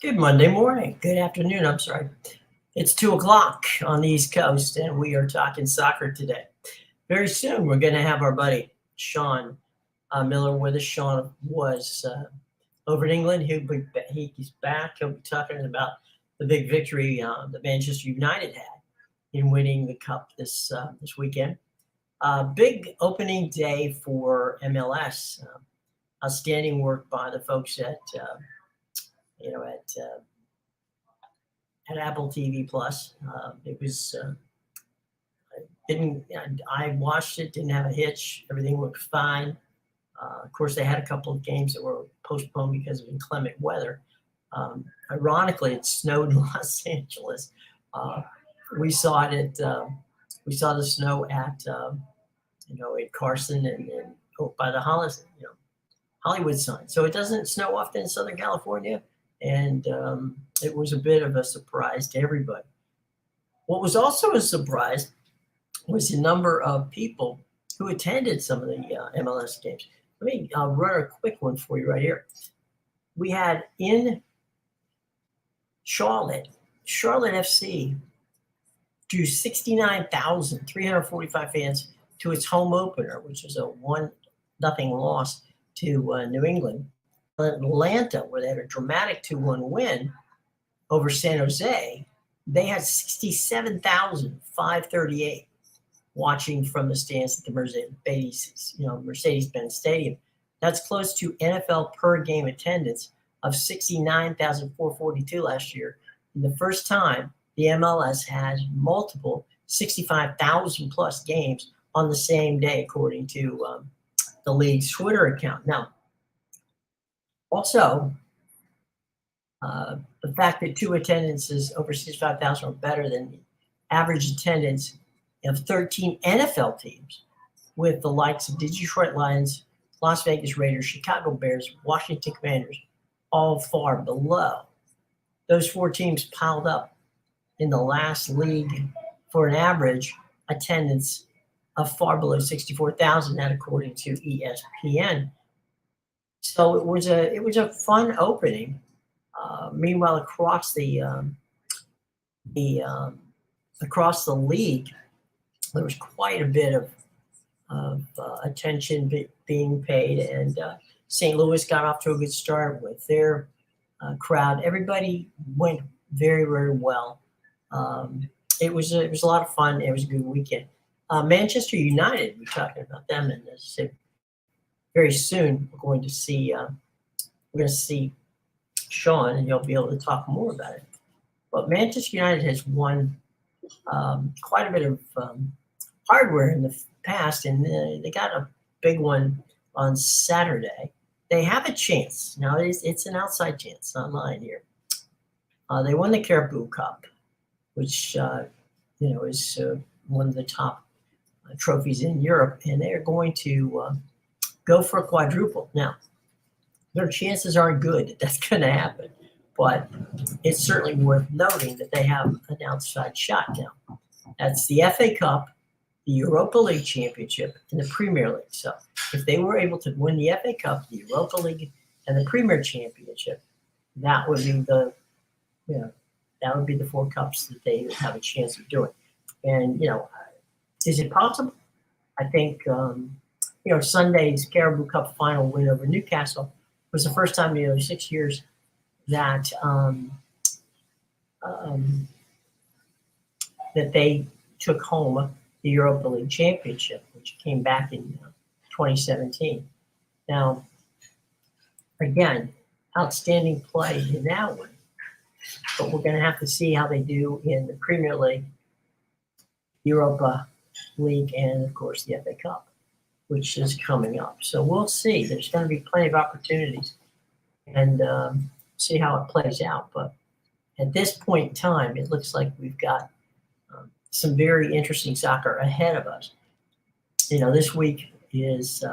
Good Monday morning. Good afternoon. I'm sorry. It's 2 o'clock on the East Coast, and we are talking soccer today. Very soon, we're going to have our buddy Sean Miller with us. Sean was over in England. He's back. He'll be talking about the big victory that Manchester United had in winning the cup this weekend. Big opening day for MLS. Outstanding work by the folks at Apple TV Plus. It was I watched it, didn't have a hitch. Everything looked fine. Of course, they had a couple of games that were postponed because of inclement weather. Ironically, it snowed in Los Angeles. We saw it at we saw the snow at at Carson and by the Hollywood sign. So it doesn't snow often in Southern California, and it was a bit of a surprise to everybody. What was also a surprise was the number of people who attended some of the MLS games. Let me run a quick one for you right here. We had in Charlotte FC drew 69,345 fans to its home opener, which was a 1-0 loss to New England. Atlanta, where they had a dramatic 2-1 win over San Jose, they had 67,538 watching from the stands at the Mercedes-Benz Stadium. That's close to NFL per game attendance of 69,442 last year. And the first time the MLS has multiple 65,000 plus games on the same day, according to the league's Twitter account. Now, also, the fact that two attendances over 65,000 are better than the average attendance of 13 NFL teams, with the likes of the Detroit Lions, Las Vegas Raiders, Chicago Bears, Washington Commanders, all far below. Those four teams piled up in the last league for an average attendance of far below 64,000, that according to ESPN. So it was a fun opening. Meanwhile, across the league, there was quite a bit of attention being paid, and St. Louis got off to a good start with their crowd. Everybody went very, very well. It was a lot of fun. It was a good weekend. Manchester United, we're talking about them, and as I said, very soon we're going to see Sean, and you'll be able to talk more about it. But Manchester United has won quite a bit of hardware in the past, and they got a big one on Saturday. They have a chance. Now, it's an outside chance, not mine here. They won the Caribou Cup, which is one of the top trophies in Europe, and they are going to go for a quadruple. Now, their chances aren't good that that's going to happen, but it's certainly worth noting that they have an outside shot now. That's the FA Cup, the Europa League Championship, and the Premier League. So if they were able to win the FA Cup, the Europa League, and the Premier Championship, that would be the four cups that they have a chance of doing. And is it possible? I think Sunday's Caribou Cup final win over Newcastle was the first time in nearly 6 years that that they took home the Europa League Championship, which came back in 2017. Now, again, outstanding play in that one, but we're going to have to see how they do in the Premier League, Europa League, and of course the FA Cup, which is coming up. So we'll see. There's going to be plenty of opportunities, and see how it plays out. But at this point in time, it looks like we've got some very interesting soccer ahead of us. This week is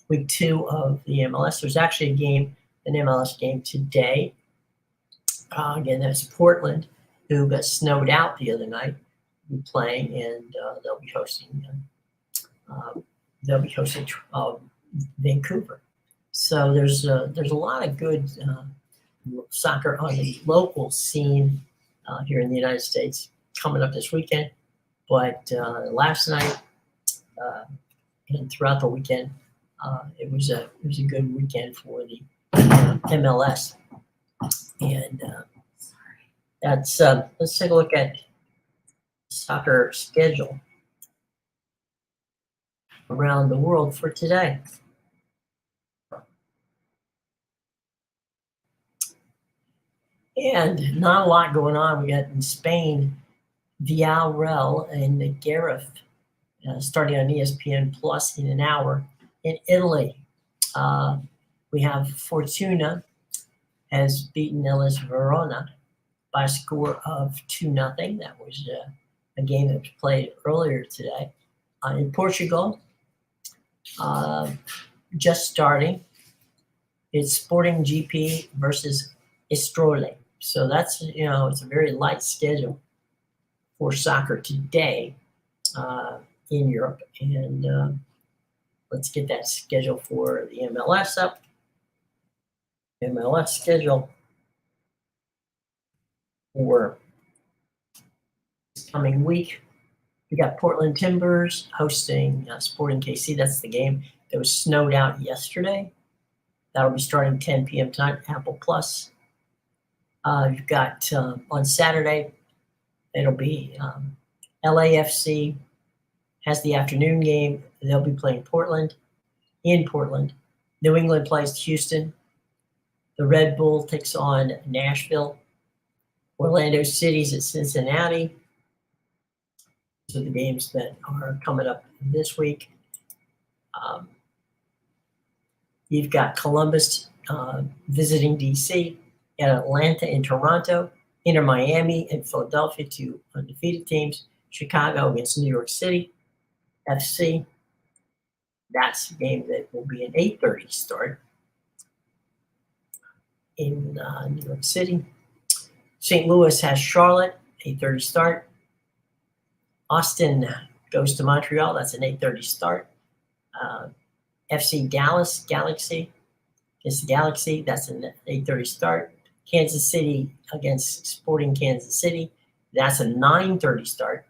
week 2 of the MLS. There's actually an MLS game today. Again, that's Portland, who got snowed out the other night, will be playing, and they'll be hosting Vancouver. So there's a lot of good soccer on the local scene here in the United States coming up this weekend. But last night and throughout the weekend, it was a good weekend for the MLS. And that's let's take a look at soccer schedule around the world for today. And not a lot going on. We got in Spain, Villarreal and Gareth starting on ESPN Plus in an hour. In Italy, we have Fortuna has beaten Hellas Verona by a score of 2-0. That was a game that was played earlier today. In Portugal, just starting, it's Sporting GP versus Estrole. So that's, it's a very light schedule for soccer today in Europe. And let's get that schedule for the MLS up. MLS schedule for this coming week. We got Portland Timbers hosting Sporting KC. That's the game that was snowed out yesterday. That'll be starting 10 p.m. tonight, Apple Plus. You've got on Saturday, it'll be LAFC has the afternoon game. They'll be playing Portland in Portland. New England plays Houston. The Red Bull takes on Nashville. Orlando City's at Cincinnati. Those are the games that are coming up this week. You've got Columbus visiting DC, and Atlanta and Toronto, Inter Miami and Philadelphia, two undefeated teams. Chicago against New York City FC. That's the game that will be an 8:30 start in New York City. St. Louis has Charlotte, 8:30 start. Austin goes to Montreal. That's an 8:30 start. FC Dallas Galaxy against the Galaxy. That's an 8:30 start. Kansas City against Sporting Kansas City. That's a 9:30 start.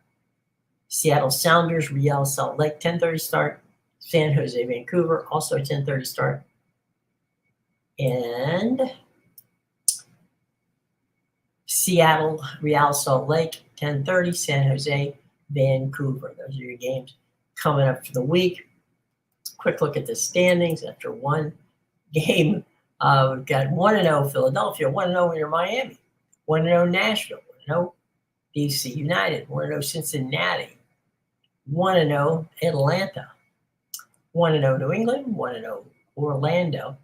Seattle Sounders Real Salt Lake, 10:30 start. San Jose Vancouver, also a 10:30 start. And Seattle Real Salt Lake, 10:30. San Jose Vancouver. Those are your games coming up for the week. Quick look at the standings after one game. We've got 1-0 Philadelphia, 1-0 Inter Miami, 1-0 Nashville, 1-0 DC United, 1-0 Cincinnati, 1-0 Atlanta, 1-0 New England, 1-0 Orlando.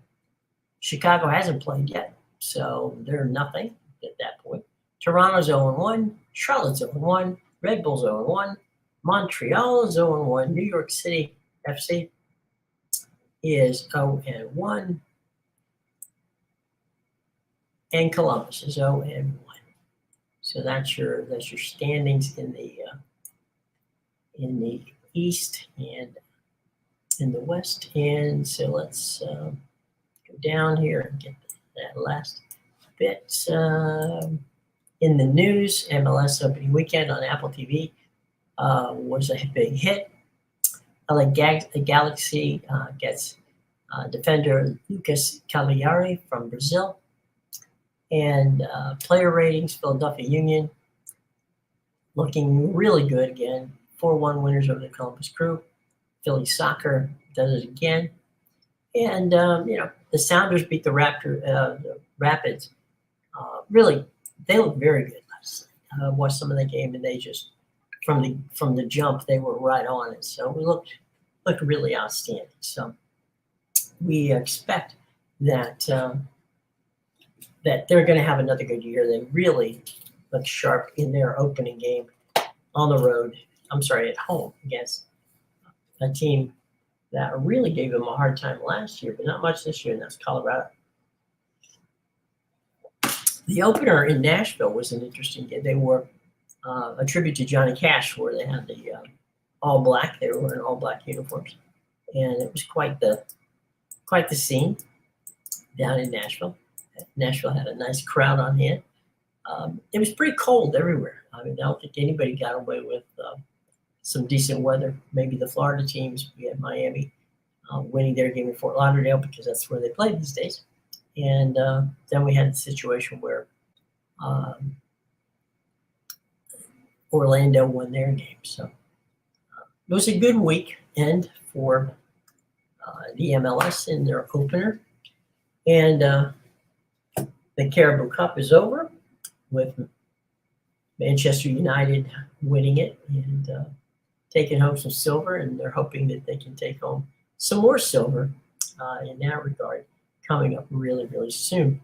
Chicago hasn't played yet, so they're nothing at that point. Toronto's 0-1, Charlotte's 0-1, Red Bull's 0-1, Montreal is 0-1, New York City FC is 0-1, and Columbus is 0-1. So that's your standings in the East and in the West. And so let's go down here and get that last bit. In the news, MLS opening weekend on Apple TV was a big hit. LA Galaxy gets defender Lucas Cagliari from Brazil. And player ratings, Philadelphia Union looking really good again. 4-1 winners over the Columbus Crew. Philly Soccer does it again. And, the Sounders beat the Rapids. Really, they looked very good last night. I watched some of the game, and they just, from the jump, they were right on it. So we looked really outstanding. So we expect that that they're going to have another good year. They really look sharp in their opening game on the road. At home against a team that really gave them a hard time last year, but not much this year, and that's Colorado. The opener in Nashville was an interesting game. They were a tribute to Johnny Cash, where they had the all black. They were wearing all black uniforms, and it was quite the scene down in Nashville. Nashville had a nice crowd on hand. It was pretty cold everywhere. I mean, I don't think anybody got away with some decent weather. Maybe the Florida teams, we had Miami winning their game in Fort Lauderdale because that's where they play these days. And then we had the situation where um, Orlando won their game. So it was a good weekend for the MLS in their opener. And the Caribou Cup is over with Manchester United winning it and taking home some silver. And they're hoping that they can take home some more silver in that regard coming up really, really soon.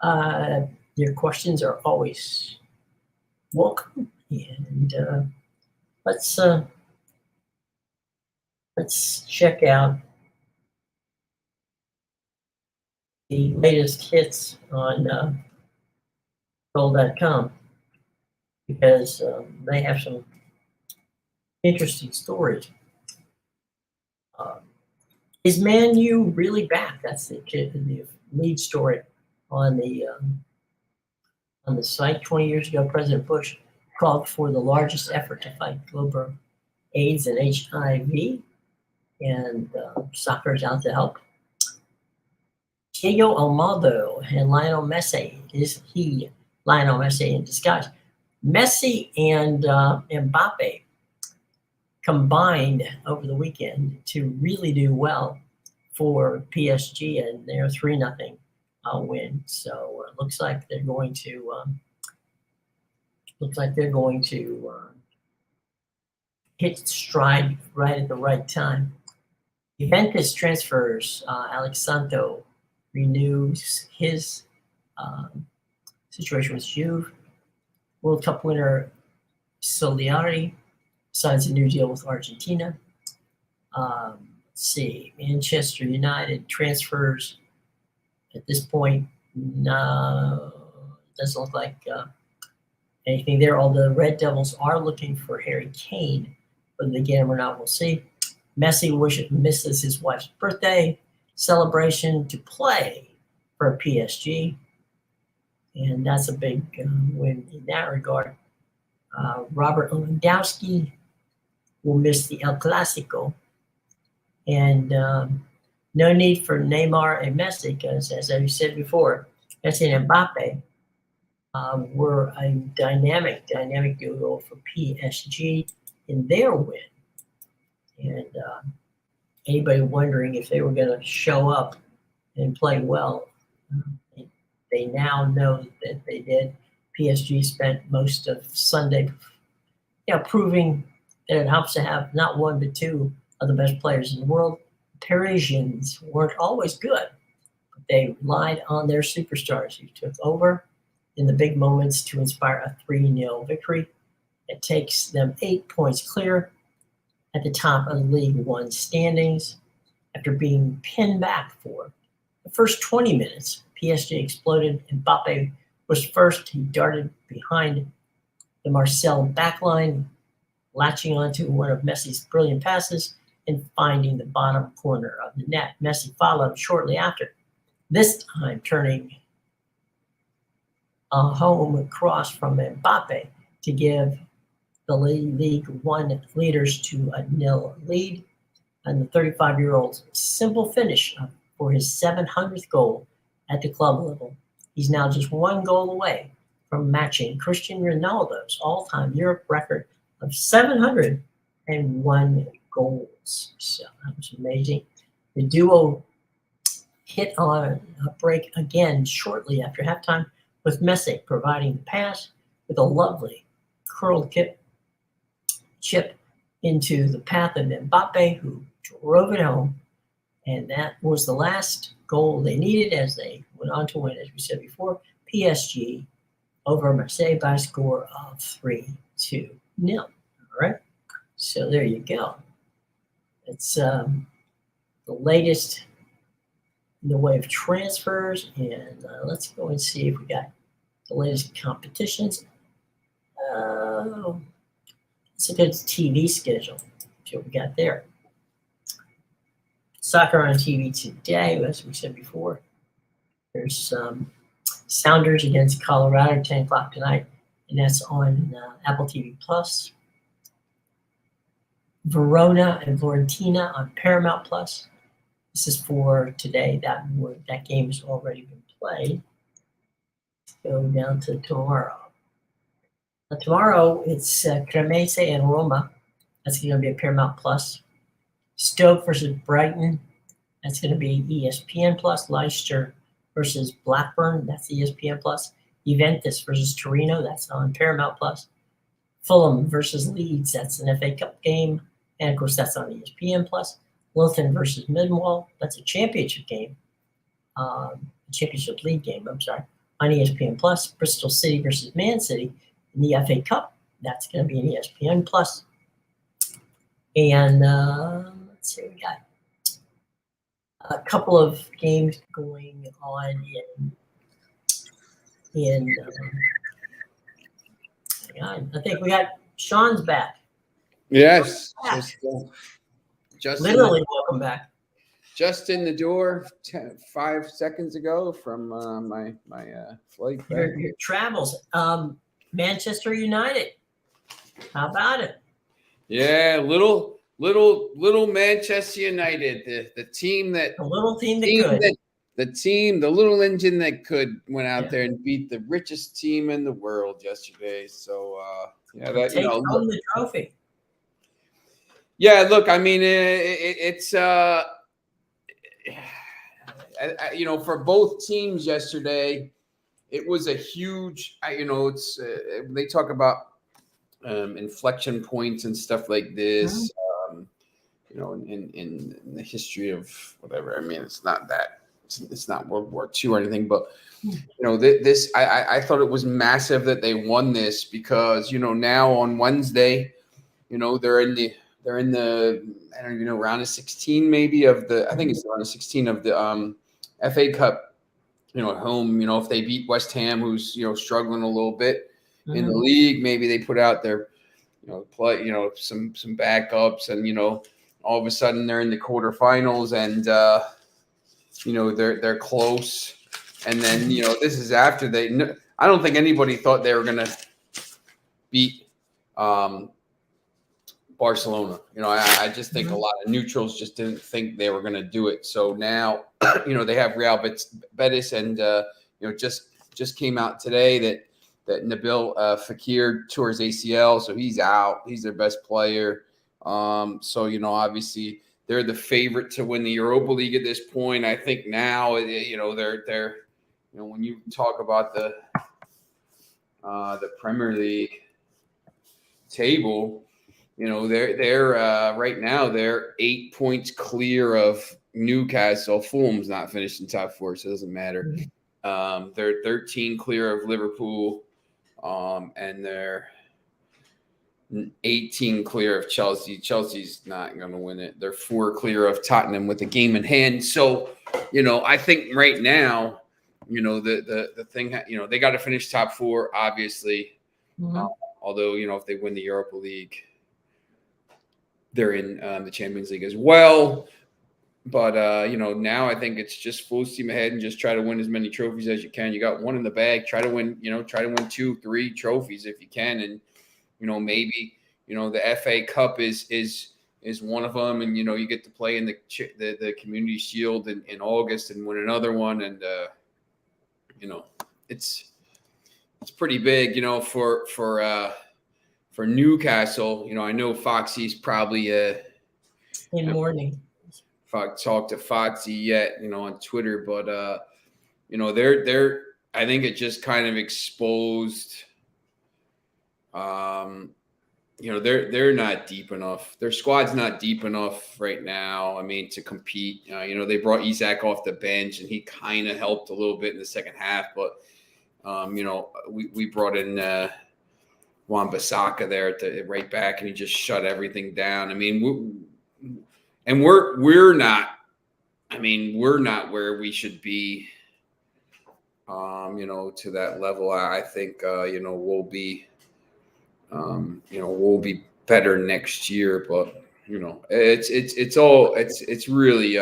Your questions are always welcome. And let's check out the latest hits on Goal.com because they have some interesting stories. Is Man U really back? That's the lead story on the site. 20 years ago, President Bush called for the largest effort to fight global AIDS and HIV, and soccer is out to help. Diego Almado and Lionel Messi. Is he Lionel Messi in disguise? Messi and Mbappe combined over the weekend to really do well for PSG, and they're 3-0 win. So it looks like they're going to hit stride right at the right time. Juventus transfers Alex Santo renews his situation with Juve. World Cup winner Soliari signs a new deal with Argentina. Let's see, Manchester United transfers. At this point, no, it doesn't look like anything there. Although the Red Devils are looking for Harry Kane, but again, we're not. We'll see. Messi misses his wife's birthday celebration to play for PSG, and that's a big win in that regard. Robert Lewandowski will miss the El Clasico, and no need for Neymar and Messi because, as I said before, Messi and Mbappe were a dynamic duo for PSG in their win. And anybody wondering if they were going to show up and play well, they now know that they did. PSG spent most of Sunday, proving that it helps to have not one but two of the best players in the world. Parisians weren't always good, but they relied on their superstars who took over in the big moments to inspire a 3-0 victory. It takes them 8 points clear at the top of the League One standings after being pinned back for the first 20 minutes. PSG exploded. Mbappe was first. He darted behind the Marseille backline, latching onto one of Messi's brilliant passes and finding the bottom corner of the net. Messi followed shortly after, this time turning a home cross from Mbappe to give the League One leaders to a 0 lead. And the 35-year-old's simple finish for his 700th goal at the club level. He's now just one goal away from matching Cristiano Ronaldo's all-time Europe record of 701 goals. So that was amazing. The duo hit on a break again shortly after halftime, with Messi providing the pass with a lovely curled chip into the path of Mbappe, who drove it home. And that was the last goal they needed as they went on to win, as we said before, PSG over Marseille by a score of 3-2-0. All right. So there you go. It's the latest in the way of transfers. And let's go and see if we got the latest competitions. Let's look at the TV schedule. See what we got there. Soccer on TV today, as we said before. There's Sounders against Colorado, 10 o'clock tonight, and that's on Apple TV Plus. Verona and Florentina on Paramount Plus. This is for today. That game has already been played. Let's go down to tomorrow. Now, tomorrow it's Cremonese and Roma. That's going to be a Paramount Plus. Stoke versus Brighton. That's going to be ESPN Plus. Leicester versus Blackburn. That's ESPN Plus. Juventus versus Torino. That's on Paramount Plus. Fulham versus Leeds. That's an FA Cup game. And, of course, that's on ESPN Plus. Luton versus Millwall. That's a championship game. Championship League game, I'm sorry. On ESPN Plus. Bristol City versus Man City in the FA Cup. That's going to be an ESPN Plus. And let's see, we got a couple of games going on I think we got Sean's back. Yes. Just literally welcome back. Just in the door 5 seconds ago from my flight back. Your travels. Manchester United. How about it? Yeah, little Manchester United, the team that the little team that could. The little engine that could went out there and beat the richest team in the world yesterday. So that take home the trophy. Yeah, look, I mean, it's for both teams yesterday, it was a huge. It's they talk about inflection points and stuff like this. In the history of whatever. I mean, it's not that. It's not World War II or anything, but this. I thought it was massive that they won this because now on Wednesday, they're in the I don't even know, round of 16 maybe of the. I think it's round of 16 of the FA Cup. At home. If they beat West Ham, who's struggling a little bit in the league, maybe they put out their play some backups, and all of a sudden they're in the quarterfinals, and they're close. And then this is after they. I don't think anybody thought they were going to beat Barcelona. I just think a lot of neutrals just didn't think they were going to do it. So now they have Real Betis, and just came out today that Nabil Fekir tore his ACL, so he's out. He's their best player. So obviously they're the favorite to win the Europa League at this point. I think now they're when you talk about the Premier League table, they're right now they're 8 points clear of Newcastle. Fulham's not finished in top 4, so it doesn't matter. They're 13 clear of Liverpool, and they're 18 clear of Chelsea. Chelsea's not going to win it. They're 4 clear of Tottenham with a game in hand. So, I think right now, the thing, they got to finish top 4, obviously. Although, if they win the Europa League, they're in the Champions League as well. But, now I think it's just full steam ahead and just try to win as many trophies as you can. You got one in the bag. Try to win 2, 3 trophies if you can. And, maybe, the FA Cup is one of them. And, you get to play in the Community Shield in August and win another one. And, it's pretty big, for Newcastle. I know Foxy's probably in mourning. If I talked to Foxy yet, on Twitter, but they're I think it just kind of exposed. They're not deep enough. Their squad's not deep enough right now. I mean, to compete. They brought Isak off the bench, and he kind of helped a little bit in the second half, but. We brought in Wan-Bissaka there at the right back, and he just shut everything down. I mean, we're not. I mean, we're not where we should be. To that level, I think we'll be. We'll be better next year, but it's really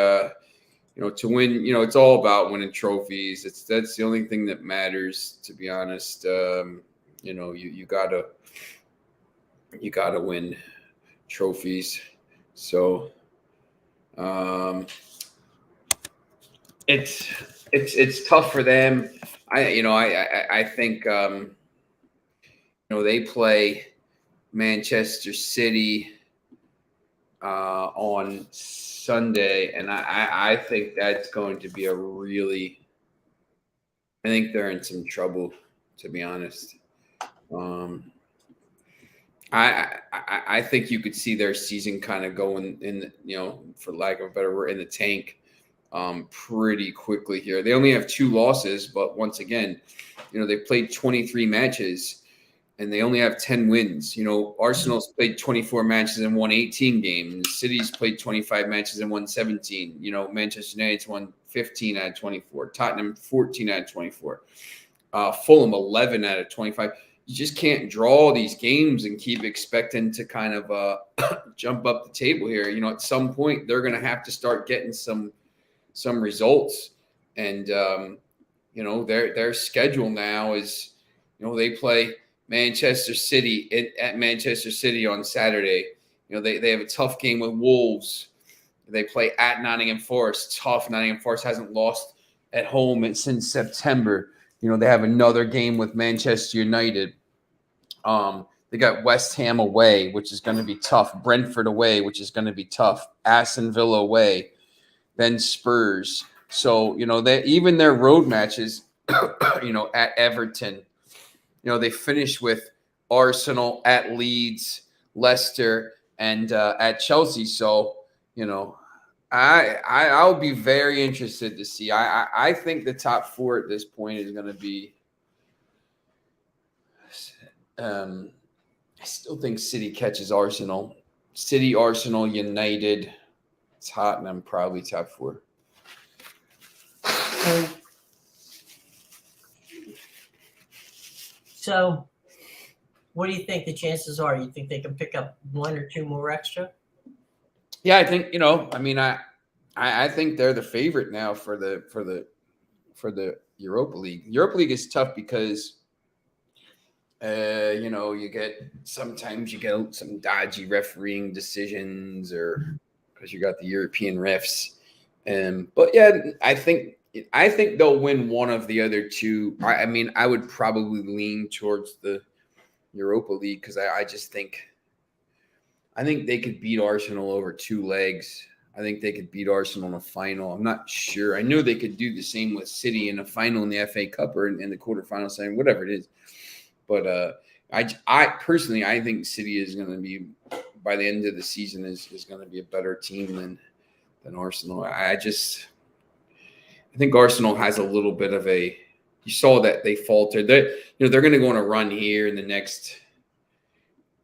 to win, it's all about winning trophies. That's the only thing that matters, to be honest. You gotta win trophies. So it's tough for them. I think they play Manchester City on Sunday, and I think that's going to be I think they're in some trouble, to be honest. I think you could see their season kind of going in, for lack of a better word, in the tank pretty quickly here. They only have 2 losses, but once again, they played 23 matches and they only have 10 wins. Arsenal's played 24 matches and won 18 games. City's played 25 matches and won 17. Manchester United's won 15 out of 24. Tottenham 14 out of 24. Fulham 11 out of 25. You just can't draw these games and keep expecting to kind of jump up the table here. At some point they're going to have to start getting some results, and their schedule now is, they play Manchester City at Manchester City on Saturday. They have a tough game with Wolves. They play at Nottingham Forest. Tough. Nottingham Forest hasn't lost at home since September. They have another game with Manchester United. They got West Ham away, which is going to be tough. Brentford away, which is going to be tough. Aston Villa away. Then Spurs. So, even their road matches, at Everton, they finish with Arsenal, at Leeds, Leicester, and at Chelsea. So, I'll be very interested to see. I think the top 4 at this point is going to be. I still think City catches Arsenal. City, Arsenal, United, Tottenham, probably top 4. So, what do you think the chances are? You think they can pick up 1 or 2 more extra? Yeah, I think I think they're the favorite now for the Europa League. Europa League is tough because sometimes you get some dodgy refereeing decisions, or because you got the European refs. But yeah, I think they'll win one of the other 2. I would probably lean towards the Europa League because I just think they could beat Arsenal over 2 legs. I think they could beat Arsenal in a final. I'm not sure. I know they could do the same with City in a final in the FA Cup or in the quarterfinal, saying whatever it is. But I personally, I think City is going to be, by the end of the season, is going to be a better team than Arsenal. I think Arsenal has a little bit of a. You saw that they faltered. They're going to go on a run here in the next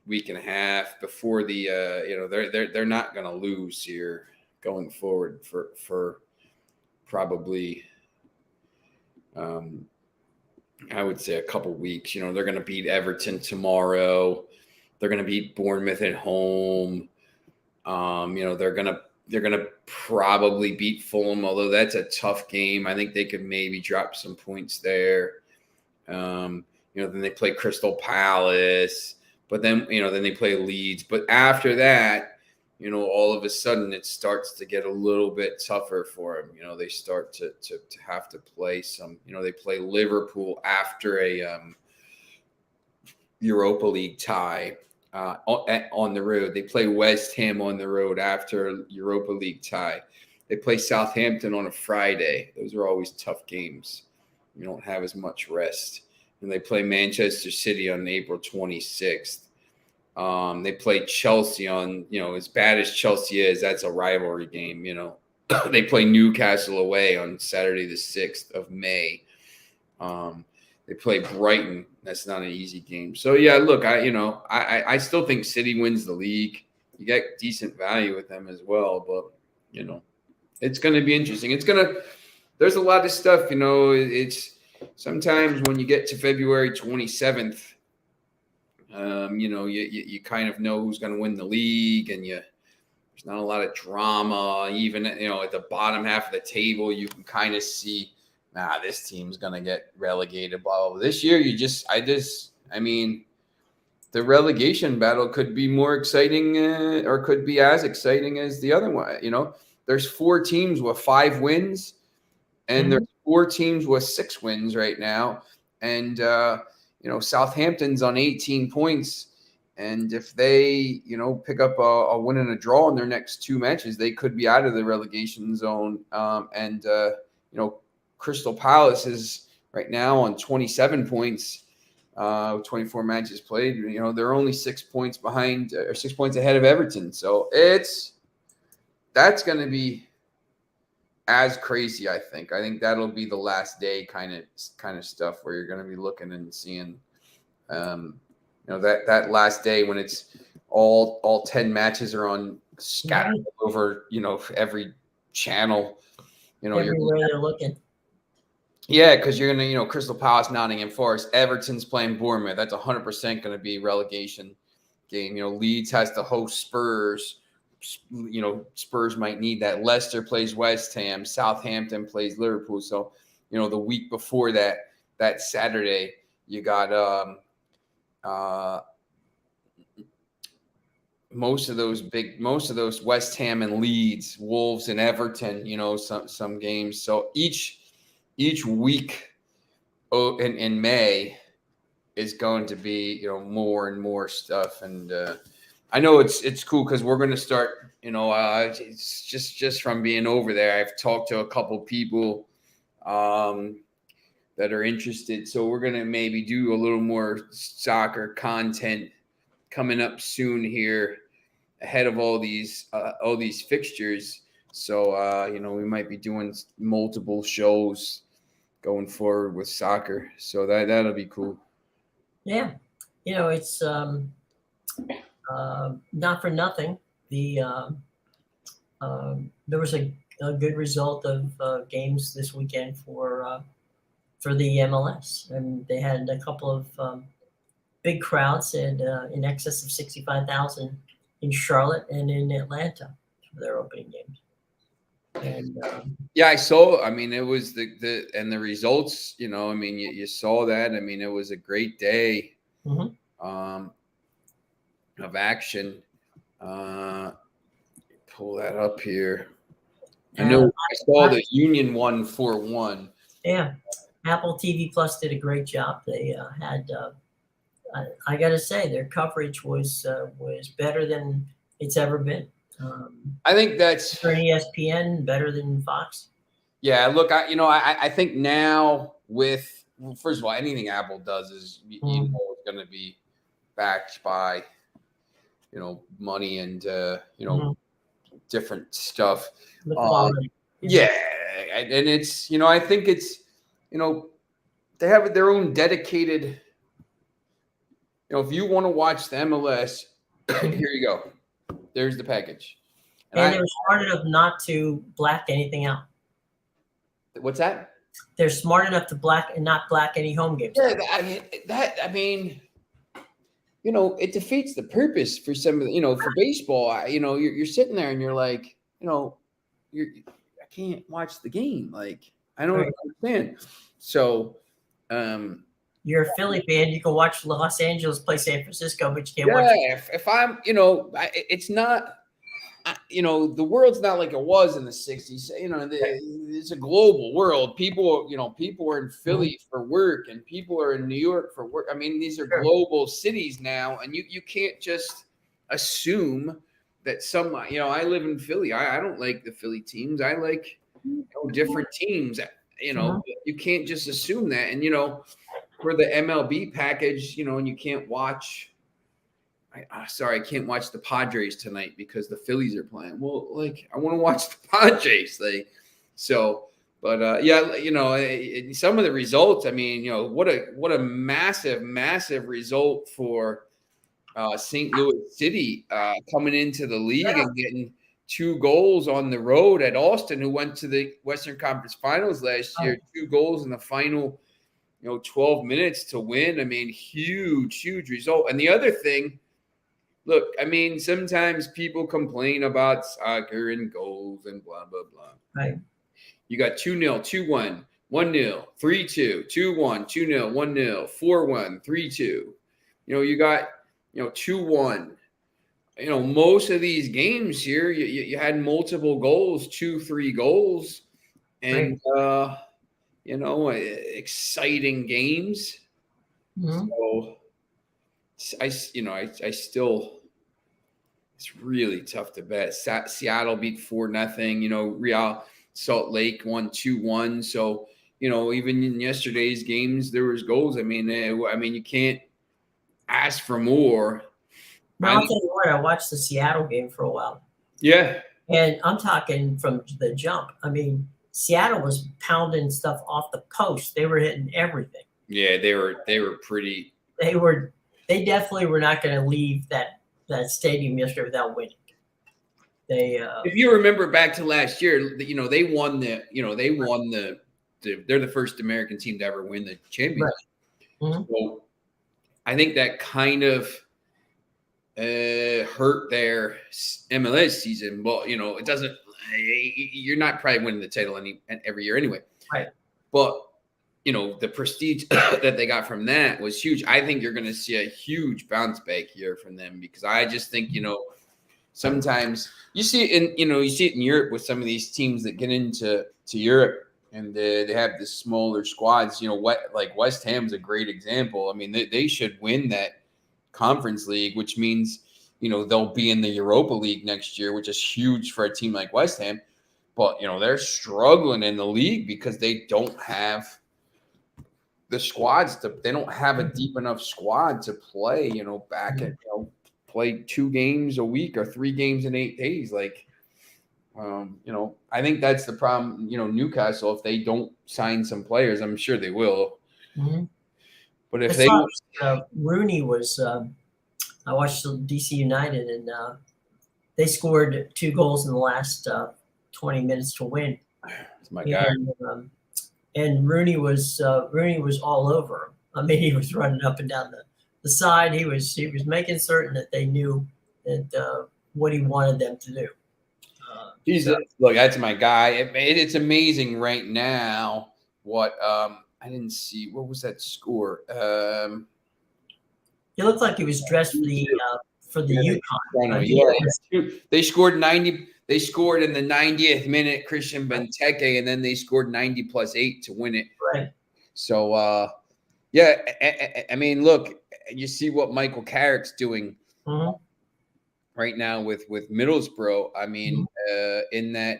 week and a half before the. They're not going to lose here going forward for probably. I would say a couple weeks. They're going to beat Everton tomorrow. They're going to beat Bournemouth at home. They're going to probably beat Fulham, although that's a tough game. I think they could maybe drop some points there. Then they play Crystal Palace, but then they play Leeds. But after that, all of a sudden it starts to get a little bit tougher for them. They start to have to play some. They play Liverpool after a Europa League tie on the road. They play West Ham on the road after a Europa League tie. They play Southampton on a Friday. Those are always tough games. You don't have as much rest. And they play Manchester City on April 26th. They play Chelsea on, as bad as Chelsea is, that's a rivalry game, They play Newcastle away on Saturday the 6th of May. They play Brighton. That's not an easy game. So yeah, look, I still think City wins the league. You get decent value with them as well, but it's going to be interesting. There's a lot of stuff, it's sometimes when you get to February 27th, you kind of know who's going to win the league, and There's not a lot of drama. Even, at the bottom half of the table, you can kind of see, this team's going to get relegated, blah, blah, blah. This year, I mean, the relegation battle could be more exciting or could be as exciting as the other one. There's 4 teams with 5 wins, and there's 4 teams with 6 wins right now. And, Southampton's on 18 points. And if they, pick up a win and a draw in their next 2 matches, they could be out of the relegation zone. Crystal Palace is right now on 27 points, 24 matches played. They're only 6 points behind or 6 points ahead of Everton. So that's going to be as crazy, I think. I think that'll be the last day kind of stuff where you're going to be looking and seeing, that last day when it's all 10 matches are on scattered over, every channel. Everywhere they're looking. Yeah, because you're going to, Crystal Palace, Nottingham Forest, Everton's playing Bournemouth. That's 100% going to be a relegation game. Leeds has to host Spurs. Spurs might need that. Leicester plays West Ham. Southampton plays Liverpool. So, the week before that Saturday, you got most of those West Ham and Leeds, Wolves and Everton, some games. So each week in May is going to be, more and more stuff. And I know it's cool because we're going to start, it's just from being over there. I've talked to a couple people that are interested. So we're going to maybe do a little more soccer content coming up soon here ahead of all these fixtures. So, we might be doing multiple shows going forward with soccer. So that'll be cool. Yeah. It's not for nothing. There was a good result of games this weekend for the MLS, and they had a couple of big crowds and in excess of 65,000 in Charlotte and in Atlanta for their opening games. And yeah, I saw. I mean, it was the results. You saw that. I mean, it was a great day of action. Pull that up here. I know I saw the Union won 4-1. Yeah, Apple TV Plus did a great job. They had. I got to say, their coverage was better than it's ever been. I think that's for ESPN better than Fox. Yeah, look, I think now with first of all, anything Apple does is it's going to be backed by money and different stuff. Yeah, and it's I think it's they have their own dedicated. If you want to watch the MLS, here you go. There's the package. And they're smart enough not to black anything out. What's that? They're smart enough to not black any home games. Yeah, it defeats the purpose for some of the, for baseball. You're sitting there and you're like, I can't watch the game. Like, I don't understand. So, you're a Philly fan. You can watch Los Angeles play San Francisco, but you can't watch. Yeah, if I'm, it's not, the world's not like it was in the 60s. It's a global world. People are in Philly for work and people are in New York for work. I mean, these are global cities now, and you can't just assume that I live in Philly. I don't like the Philly teams. I like different teams. You can't just assume that. And for the MLB package, and you can't watch. I can't watch the Padres tonight because the Phillies are playing. Well, I want to watch the Padres. Some of the results. I mean, what a massive result for St. Louis City coming into the league and getting 2 goals on the road at Austin, who went to the Western Conference Finals last year. 2 goals in the final, 12 minutes to win. I mean, huge result. And the other thing look, I mean, sometimes people complain about soccer and goals and blah blah blah. Right. You got 2-0, 2-1, 1-0, 3-2, 2-1, 2-0, 1-0, 4-1, 3-2. You got 2-1. Most of these games here, you had multiple goals, 2, 3 goals, Right. and exciting games. Mhm. So I still, it's really tough to bet. Seattle beat 4-0. Real Salt Lake won 2-1. So even in yesterday's games, there was goals. I mean, you can't ask for more. Now, I'll tell you what, I watched the Seattle game for a while. Yeah. And I'm talking from the jump. I mean, Seattle was pounding stuff off the post. They were hitting everything. Yeah, they were pretty. They definitely were not going to leave that stadium yesterday without winning. If you remember back to last year, they won they're the first American team to ever win the championship. Right. Mm-hmm. So I think that kind of hurt their MLS season. Well, it doesn't. You're not probably winning the title every year anyway. Right. But the prestige that they got from that was huge. I think you're going to see a huge bounce back here from them, because I just think sometimes you see it in Europe with some of these teams that get into Europe, and they have the smaller squads. Like West Ham's a great example. I mean, they should win that Conference League, which means they'll be in the Europa League next year, which is huge for a team like West Ham. But they're struggling in the league because they don't have the squads they don't have a deep enough squad to play. Back at play 2 games a week or 3 games in 8 days. Like, I think that's the problem. Newcastle, if they don't sign some players, I'm sure they will. Mm-hmm. But if Rooney was, I watched DC United, and they scored 2 goals in the last 20 minutes to win. That's my guy. And Rooney was all over him. I mean, he was running up and down the side. He was making certain that they knew that what he wanted them to do. Look, that's my guy. It's amazing right now what I didn't see. What was that score? He looked like he was dressed for the UConn. They scored 90. They scored in the 90th minute, Christian Benteke, and then they scored 90 plus 8 to win it. Right. So, I mean, look, you see what Michael Carrick's doing right now with Middlesbrough. I mean, in the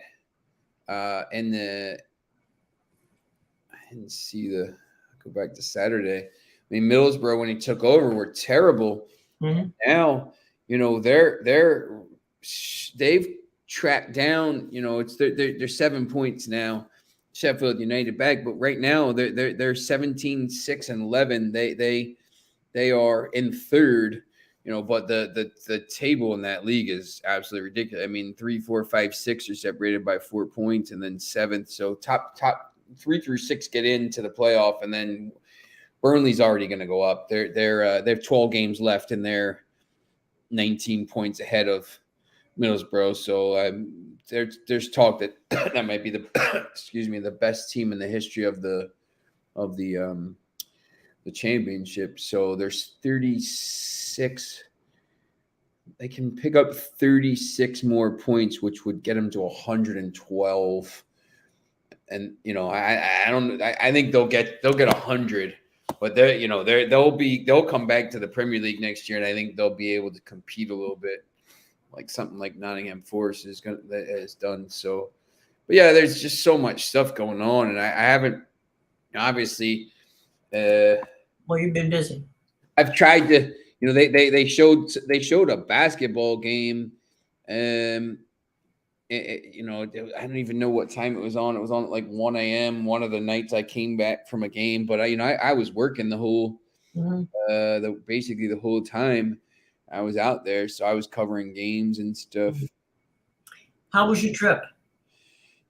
I didn't see go back to Saturday. I mean, Middlesbrough, when he took over, were terrible. Now, they've tracked down. They're 7 points now. Sheffield United back, but right now they're 17, 6, and 11. They are in third. But the table in that league is absolutely ridiculous. I mean, 3, 4, 5, 6 are separated by 4 points, and then 7th. So top 3 through 6 get into the playoff, and then Burnley's already going to go up. They have 12 games left, and they're 19 points ahead of Middlesbrough. So there's talk that that might be the best team in the history of the championship. So there's 36. They can pick up 36 more points, which would get them to 112. And I think they'll get 100. But they'll come back to the Premier League next year, and I think they'll be able to compete a little bit, like something like Nottingham Forest has done. So, but yeah, there's just so much stuff going on, and I haven't obviously. Well, you've been busy. I've tried to. They showed a basketball game. I don't even know what time it was on. It was on at like 1 a.m. one of the nights I came back from a game, but I was working the whole basically the whole time I was out there, so I was covering games and stuff. How was your trip?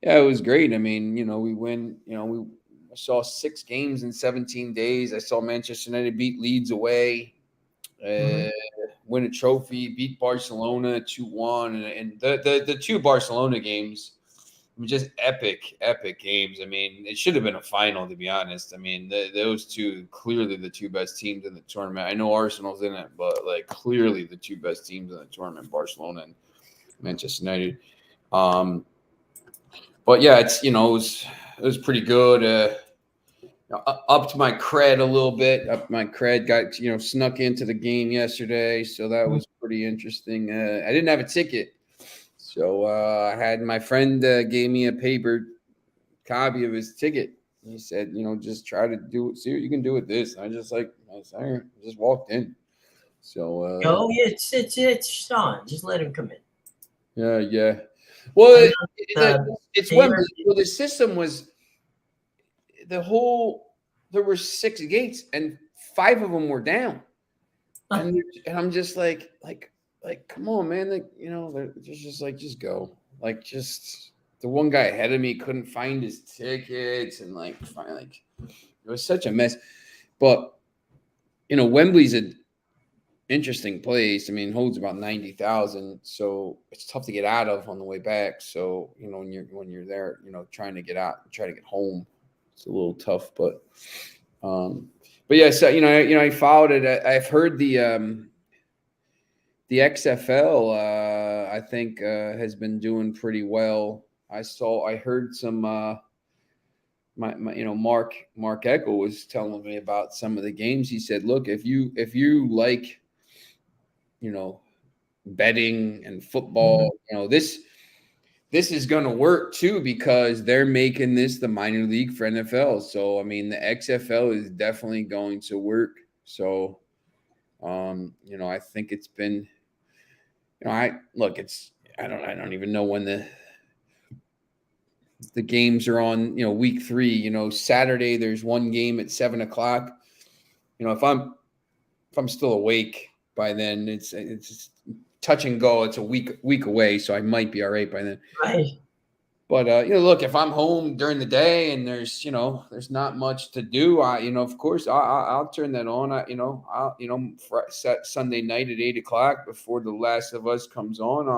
Yeah, it was great. I mean, we went. We saw 6 games in 17 days. I saw Manchester United beat Leeds away. win a trophy, beat Barcelona 2-1, and the two Barcelona games, I mean, just epic games. I mean, it should have been a final, to be honest. I mean, those two, clearly the two best teams in the tournament. I know Arsenal's in it, but like clearly the two best teams in the tournament, Barcelona and Manchester United. But yeah, it's it was pretty good. Upped my cred a little bit. Upped my cred. Got snuck into the game yesterday, so that was pretty interesting. I didn't have a ticket, so I had my friend gave me a paper copy of his ticket. He said, just try to see what you can do with this. And I just just walked in. So it's Sean. Just let him come in. Yeah. Well, it's Wembley. Favorite- Well, the system was there were 6 gates and 5 of them were down. And I'm just like, come on, man. They're just go. The one guy ahead of me couldn't find his tickets and it was such a mess. But, Wembley's an interesting place. I mean, holds about 90,000. So it's tough to get out of on the way back. So, when you're there, trying to get out, try to get home, it's a little tough, but yeah, so I followed it. I've heard the XFL I think has been doing pretty well. I heard some my Mark Eckel was telling me about some of the games. He said, look, if you like betting and football, this is going to work too, because they're making this the minor league for NFL. So, I mean, the XFL is definitely going to work. So, I think it's been, I don't even know when the games are on, week 3, Saturday, there's one game at 7:00. If I'm still awake by then, it's touch and go. It's a week away, so I might be all right by then. Right. But look, if I'm home during the day and there's not much to do, of course I'll turn that on. Sunday night at 8:00 before The Last of Us comes on,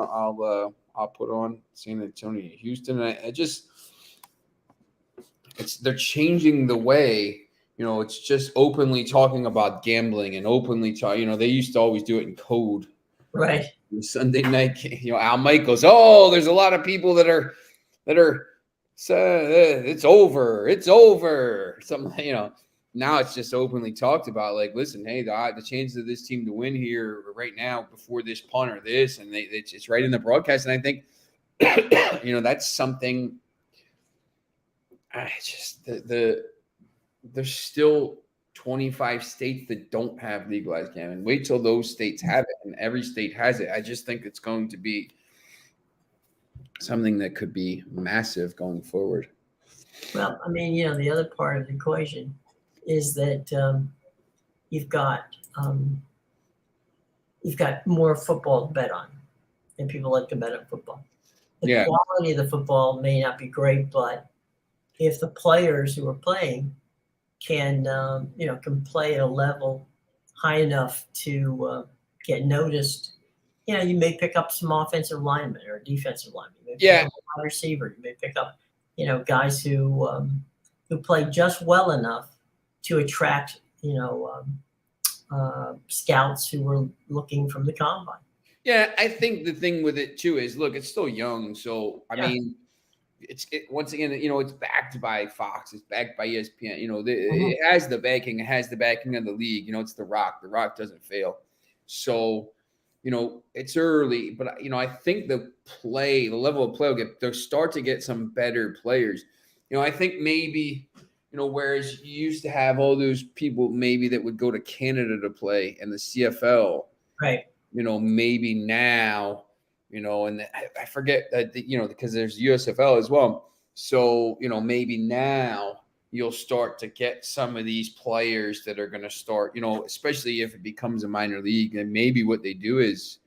I'll put on San Antonio, Houston. And they're changing the way. It's just openly talking about gambling and openly they used to always do it in code. Right. Sunday night, Al Michaels. Oh, there's a lot of people that are it's over. Something, now it's just openly talked about. Like, listen, hey, the chances of this team to win here right now before this punt or this, and it's right in the broadcast. And I think, that's something. There's still 25 states that don't have legalized gambling. Wait till those states have it, and every state has it. I just think it's going to be something that could be massive going forward. Well, I mean, the other part of the equation is that you've got more football to bet on, and people like to bet on football. The quality of the football may not be great, but if the players who are playing can play at a level high enough to get noticed, you may pick up some offensive linemen or defensive linemen. You may pick up a wide receiver. You may pick up, guys who play just well enough to attract, scouts who were looking from the combine. Yeah, I think the thing with it too is, look, it's still young. So, I mean, once again, it's backed by Fox, it's backed by ESPN. It has the backing. It has the backing of the league. It's The Rock. The Rock doesn't fail. So, it's early, but I think the level of play they'll start to get some better players. I think maybe, whereas you used to have all those people maybe that would go to Canada to play in the CFL, right? Maybe now. And I forget that, because there's USFL as well. So, maybe now you'll start to get some of these players that are going to start, especially if it becomes a minor league. And maybe what they do is,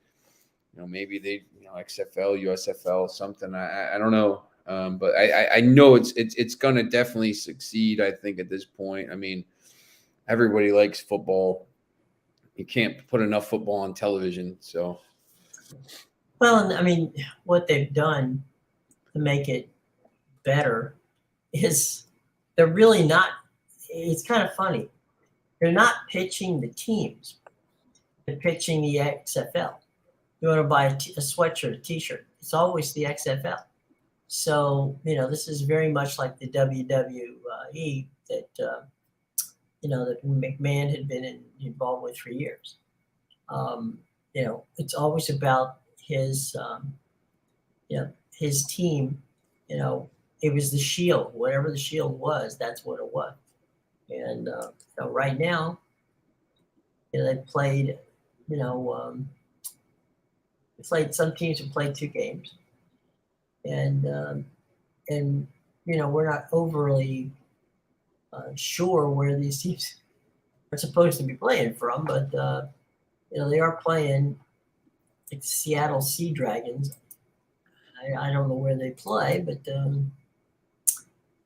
maybe they, XFL, USFL, something. I don't know. But I know it's going to definitely succeed, I think, at this point. I mean, everybody likes football. you can't put enough football on television. So, Well, and I mean, what they've done to make it better is they're really not. It's kind of funny. They're not pitching the teams. They're pitching the XFL. You want to buy a sweatshirt, a T-shirt. It's always the XFL. So this is very much like the WWE that that McMahon had been involved with for years. It's always about his his team. It was the Shield. Whatever the Shield was, that's what it was. And right now, they played. Some teams have played 2 games, and we're not overly sure where these teams are supposed to be playing from, but they are playing like the Seattle Sea Dragons. I don't know where they play, but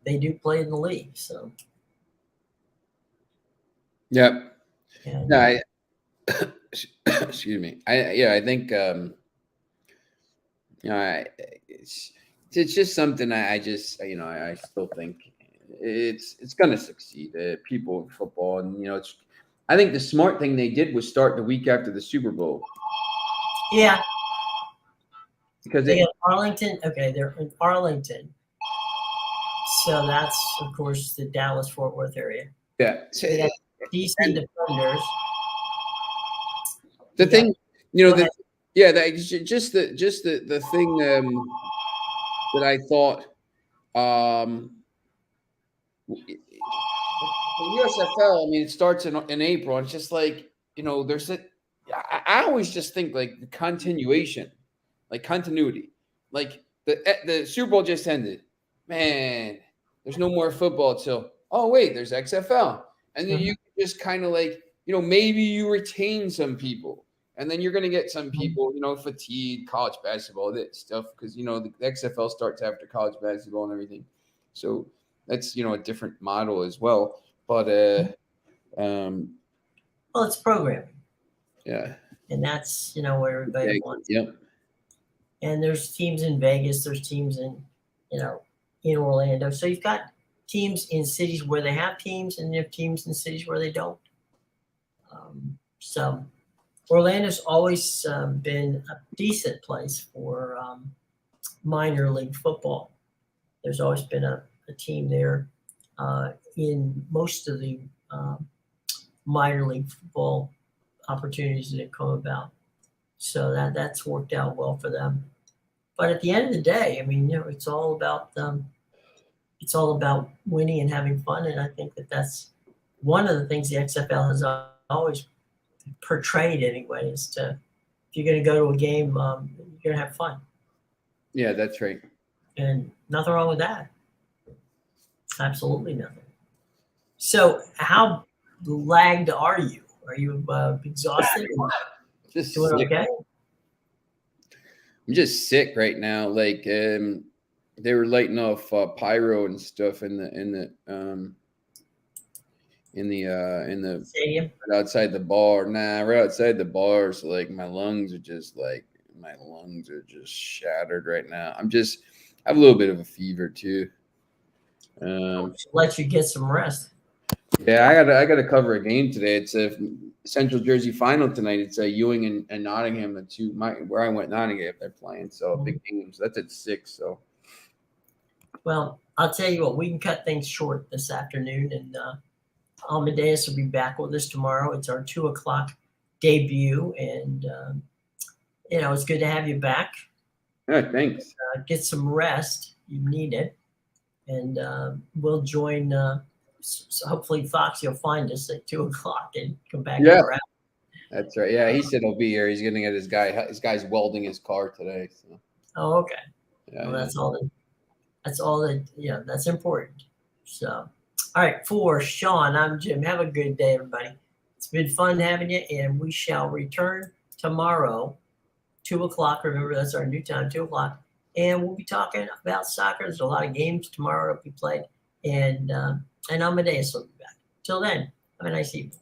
they do play in the league. So, yep. and, No, excuse me. I think it's just something I just I still think it's going to succeed. People in football, and I think the smart thing they did was start the week after the Super Bowl. Yeah, because they have Arlington. Okay, they're in Arlington, so that's of course the Dallas-Fort Worth area. Yeah, they have DC Defenders. The thing, just the thing that I thought, the USFL. I mean, it starts in April. And it's just like there's I always just think like the continuation, like continuity, like the Super Bowl just ended. Man, there's no more football till wait, there's XFL, and then you just kind of like maybe you retain some people. And then you're going to get some people, fatigued, college basketball, that stuff, because, the XFL starts after college basketball and everything. So that's, a different model as well. But, well, it's programming. Yeah. And that's, what everybody wants. Yep. And there's teams in Vegas. There's teams in Orlando. So you've got teams in cities where they have teams, and you have teams in cities where they don't. So Orlando's always been a decent place for minor league football. There's always been a team there in most of the minor league football opportunities that have come about. So that's worked out well for them. But at the end of the day, I mean, it's all about winning and having fun. And I think that's one of the things the XFL has always portrayed anyway, is if you're going to go to a game, you're going to have fun. Yeah, that's right. And nothing wrong with that. Absolutely nothing. So how lagged are you? Are you exhausted? Just doing sick. Okay? I'm just sick right now. Like they were lighting off pyro and stuff in the stadium, right outside the bar. Right outside the bar. So like my lungs are just shattered right now. I have a little bit of a fever too. Let you get some rest. Yeah, I gotta cover a game today. It's a Central Jersey final tonight. It's Ewing and Nottingham, where I went Nottingham. They're playing, so big game. So that's at 6. So, well, I'll tell you what, we can cut things short this afternoon, and Amadeus will be back with us tomorrow. It's our 2:00 debut, and it's good to have you back. Yeah, thanks. Get some rest. You need it, and we'll join. So hopefully, Fox, you'll find us at 2:00 and come back. Yeah, that's right. Yeah, he said he'll be here. He's gonna get his guy's welding his car today. So. Oh, okay. Yeah, well, that's all that. Yeah, that's important. So, all right. For Sean, I'm Jim. Have a good day, everybody. It's been fun having you, and we shall return tomorrow, 2:00. Remember, that's our new time, 2:00, and we'll be talking about soccer. There's a lot of games tomorrow to be played, and Amadeus will be back. Till then, have a nice evening.